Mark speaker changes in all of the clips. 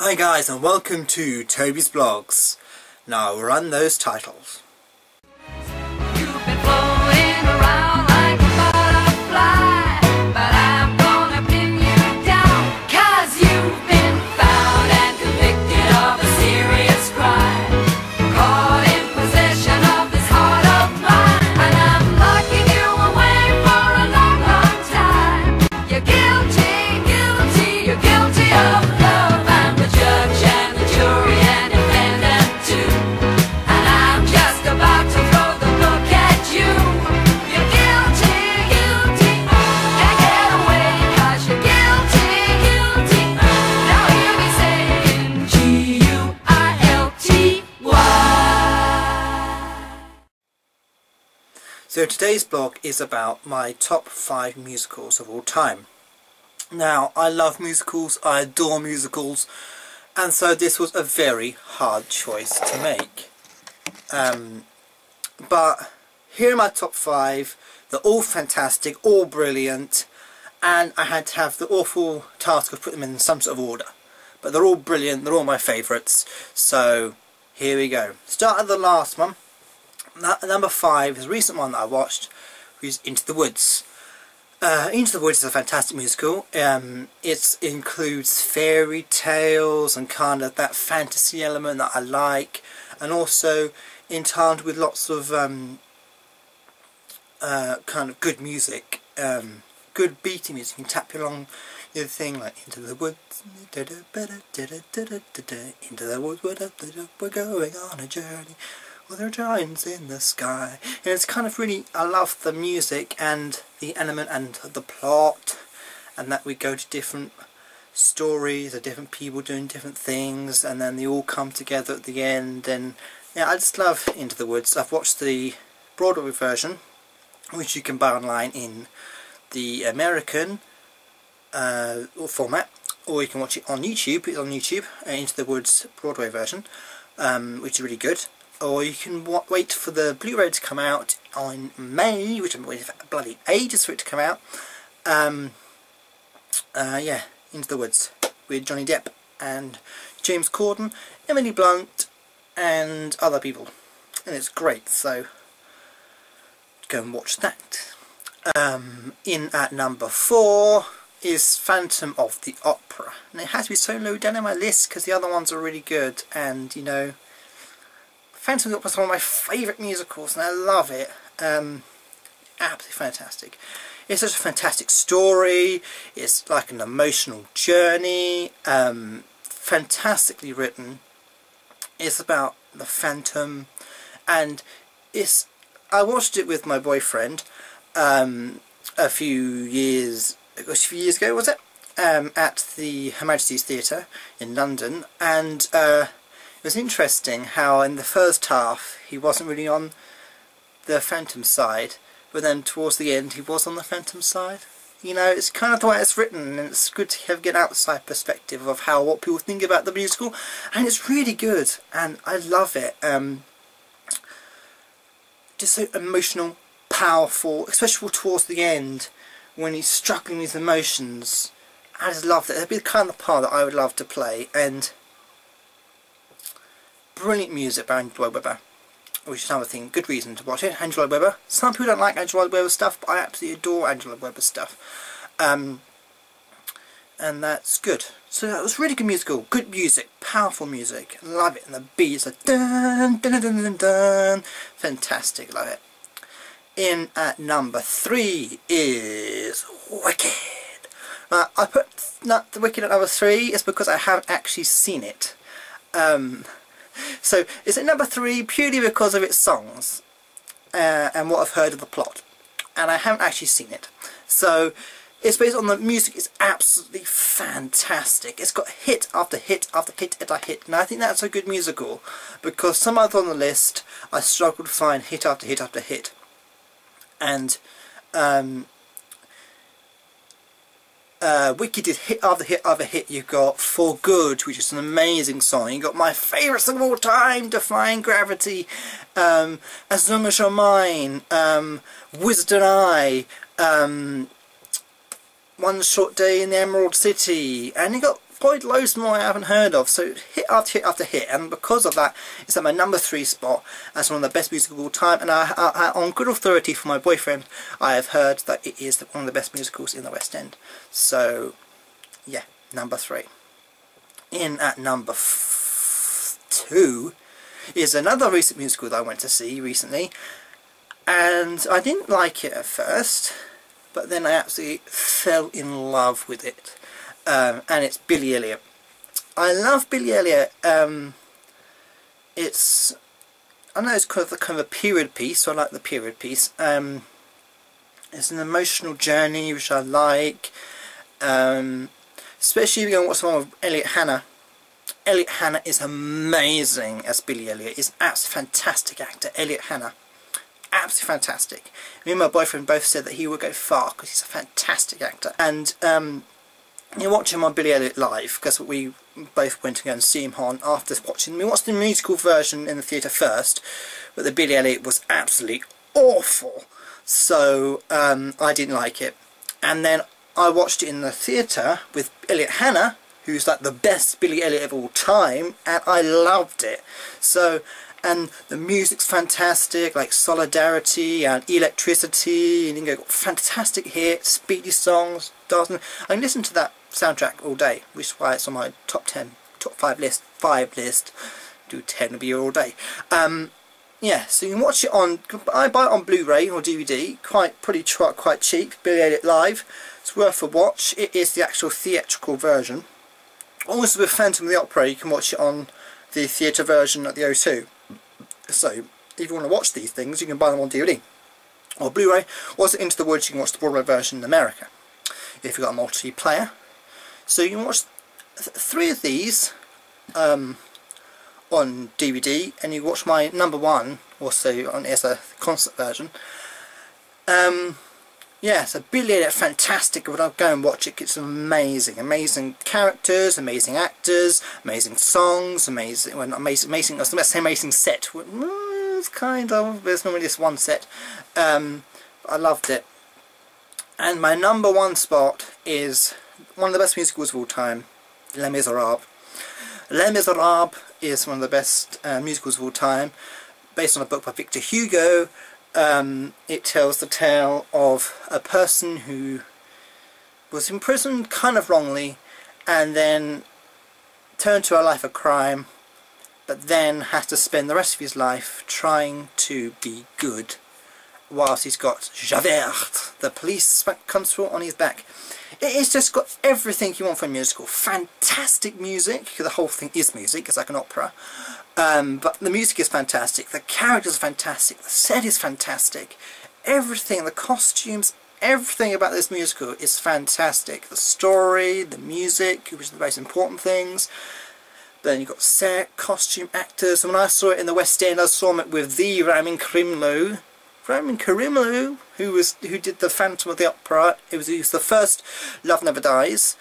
Speaker 1: Hi guys, and welcome to Tobysblogs. Now run those titles.
Speaker 2: You've been floating around like a butterfly, but I'm gonna pin you down, 'cause you've been found and convicted of a serious crime, caught in possession of this heart of mine, and I'm locking you away for a long, long time. You're guilty, guilty, you're guilty of love. I'm the judge and the jury and defendant too, and I'm just about to throw the book at you. You're guilty, guilty, can't get away 'cause you're guilty, guilty. Now hear me saying G-U-I-L-T-Y.
Speaker 1: So today's blog is about my top 5 musicals of all time. Now, I love musicals, I adore musicals, and so this was a very hard choice to make. But here are my top 5. They're all fantastic, all brilliant, and I had to have the awful task of putting them in some sort of order. But they're all brilliant, they're all my favourites, so here we go. Start at the last one. Number 5 is a recent one that I watched, which is Into the Woods. Into the Woods is a fantastic musical. It includes fairy tales and kind of that fantasy element that I like, and also entwined with lots of kind of good music, good beaty music. You can tap along the thing like Into the Woods, into the woods, we're going on a journey. Well, there are giants in the sky. And it's kind of really, I love the music and the element and the plot, and that we go to different stories of different people doing different things, and then they all come together at the end. And yeah, I just love Into the Woods. I've watched the Broadway version, which you can buy online in the American format, or you can watch it on YouTube. It's on YouTube, Into the Woods Broadway version, which is really good. Or you can wait for the Blu-ray to come out on May, which I'm waiting for bloody ages for it to come out. Yeah, Into the Woods with Johnny Depp and James Corden, Emily Blunt and other people, and it's great, so go and watch that. In at number 4 is Phantom of the Opera, and it has to be so low down on my list because the other ones are really good, and you know, Phantom of the Opera is one of my favourite musicals, and I love it. Absolutely fantastic. It's such a fantastic story. It's like an emotional journey. Fantastically written. It's about the Phantom, and I watched it with my boyfriend a few years ago, was it? At the Her Majesty's Theatre in London, and it was interesting how in the first half he wasn't really on the Phantom side, but then towards the end he was on the Phantom side. You know, it's kind of the way it's written, and it's good to get an outside perspective of what people think about the musical, and it's really good, and I love it. Just so emotional, powerful, especially towards the end when he's struggling with emotions. I just love that. That'd be the kind of part that I would love to play. And brilliant music by Andrew Lloyd Webber, which is another thing, good reason to watch it. Andrew Lloyd Webber. Some people don't like Andrew Lloyd Webber stuff, but I absolutely adore Andrew Lloyd Webber stuff. And that's good. So that was really good musical, good music, powerful music. Love it, and the beats are dun dun dun dun dun. Fantastic, love it. In at number 3 is Wicked. I put the Wicked at number 3 is because I haven't actually seen it. So it's at number 3 purely because of its songs and what I've heard of the plot, and I haven't actually seen it. So it's based on the music. It's absolutely fantastic. It's got hit after hit after hit after hit, and I think that's a good musical, because some others on the list I struggle to find hit after hit after hit. And Wicked did hit after hit after hit. You've got For Good, which is an amazing song. You've got my favourite song of all time, Defying Gravity, As Long As You're Mine, Wizard and I, One Short Day in the Emerald City, and you got probably loads more I haven't heard of, so hit after hit after hit, and because of that, it's at my number 3 spot as one of the best music of all time, and I, on good authority from my boyfriend, I have heard that it is one of the best musicals in the West End. So, yeah, number 3. In at number 2 is another recent musical that I went to see recently, and I didn't like it at first, but then I absolutely fell in love with it, and it's Billy Elliot. I love Billy Elliot. It's, I know it's kind of a period piece, so I like the period piece. It's an emotional journey which I like, especially if you're going to watch someone with Elliot Hanna. Elliot Hanna is amazing as Billy Elliot. He's an absolutely fantastic actor, Elliot Hanna. Absolutely fantastic. Me and my boyfriend both said that he would go far because he's a fantastic actor. And you watch him on Billy Elliot live, because we both went to go and see him on after watching. We watched the musical version in the theatre first, but the Billy Elliot was absolutely awful. So I didn't like it. And then I watched it in the theatre with Elliot Hanna, who's like the best Billy Elliot of all time, and I loved it. So, and the music's fantastic, like Solidarity and Electricity, and you got fantastic hits, speedy songs, dancing. I can listen to that soundtrack all day, which is why it's on my top 5 list. Do 10 will be all day. Yeah, so you can watch it on. I buy it on Blu-ray or DVD, quite cheap. Billy Elliot Live. It's worth a watch. It is the actual theatrical version. Also with Phantom of the Opera, you can watch it on the theatre version at the O2. So if you want to watch these things, you can buy them on DVD or Blu-ray. Also Into the Woods, you can watch the Broadway version in America if you've got a multiplayer. So you can watch 3 of these on DVD, and you watch my number 1 also on as a concert version. Yeah, so Billy Elliot, fantastic. When I go and watch it, it's amazing. Amazing characters, amazing actors, amazing songs, amazing. I was going to say amazing set. It's kind of, there's normally just one set. I loved it. And my number 1 spot is one of the best musicals of all time, Les Miserables. Les Miserables is one of the best musicals of all time, based on a book by Victor Hugo. It tells the tale of a person who was imprisoned kind of wrongly, and then turned to a life of crime, but then has to spend the rest of his life trying to be good, whilst he's got Javert, the police comes through on his back. It has just got everything you want from a musical. Fantastic music, because the whole thing is music, it's like an opera. But the music is fantastic, the characters are fantastic, the set is fantastic, everything, the costumes, everything about this musical is fantastic. The story, the music, which are the most important things. Then you've got set, costume, actors. And when I saw it in the West End, I saw it with the Ramin Karimloo. Ramin Karimloo, who did the Phantom of the Opera. He was the first Love Never Dies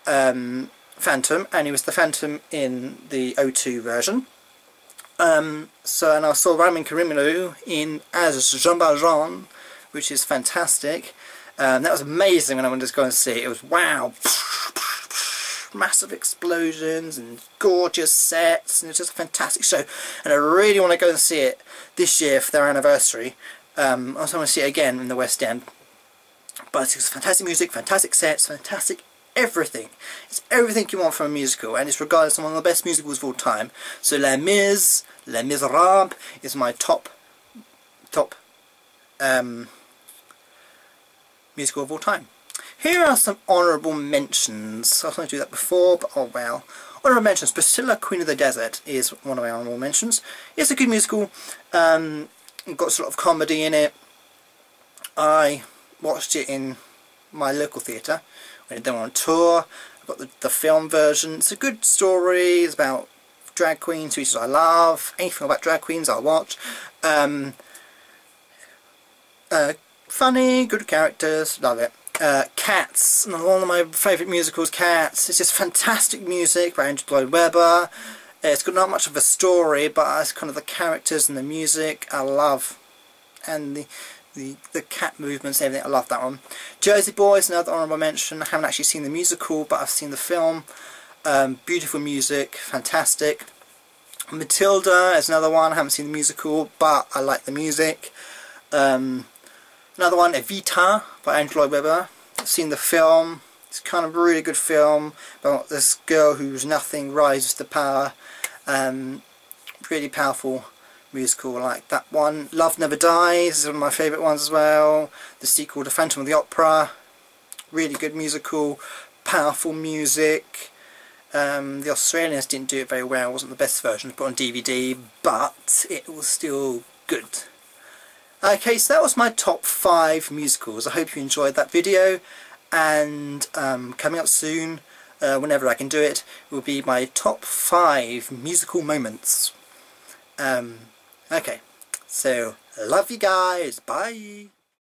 Speaker 1: Phantom, and he was the Phantom in the O2 version. And I saw Ramin Karimloo as Jean Valjean, which is fantastic. That was amazing when I went to go and see it. It was wow, massive explosions and gorgeous sets, and it's just a fantastic show. And I really want to go and see it this year for their anniversary. I also want to see it again in the West End. But it's fantastic music, fantastic sets, fantastic everything. It's everything you want from a musical, and it's regarded as one of the best musicals of all time. So Les Miserables is my top musical of all time. Here are some honourable mentions. I was going to do that before, but oh well. Honourable mentions. Priscilla, Queen of the Desert is one of my honourable mentions. It's a good musical. Got sort of comedy in it. I watched it in my local theatre when they were on tour. I've got the film version. It's a good story. It's about drag queens, which I love. Anything about drag queens I'll watch. Funny, good characters, love it. Cats, one of my favourite musicals, Cats. It's just fantastic music by Andrew Lloyd Webber. It's got not much of a story, but it's kind of the characters and the music I love, and the cat movements and everything. I love that one. Jersey Boys, another honourable mention. I haven't actually seen the musical, but I've seen the film. Beautiful music, fantastic. Matilda is another one. I haven't seen the musical, but I like the music. Another one, Evita by Andrew Lloyd Webber. I've seen the film. It's kind of a really good film about this girl who's nothing rises to power. Really powerful musical, I like that one. Love Never Dies is one of my favourite ones as well. The sequel to Phantom of the Opera. Really good musical, powerful music. The Australians didn't do it very well. It wasn't the best version to put on DVD, but it was still good. Okay, so that was my top 5 musicals. I hope you enjoyed that video, and coming up soon, whenever I can do it, will be my top 5 musical moments. Okay, so love you guys, bye!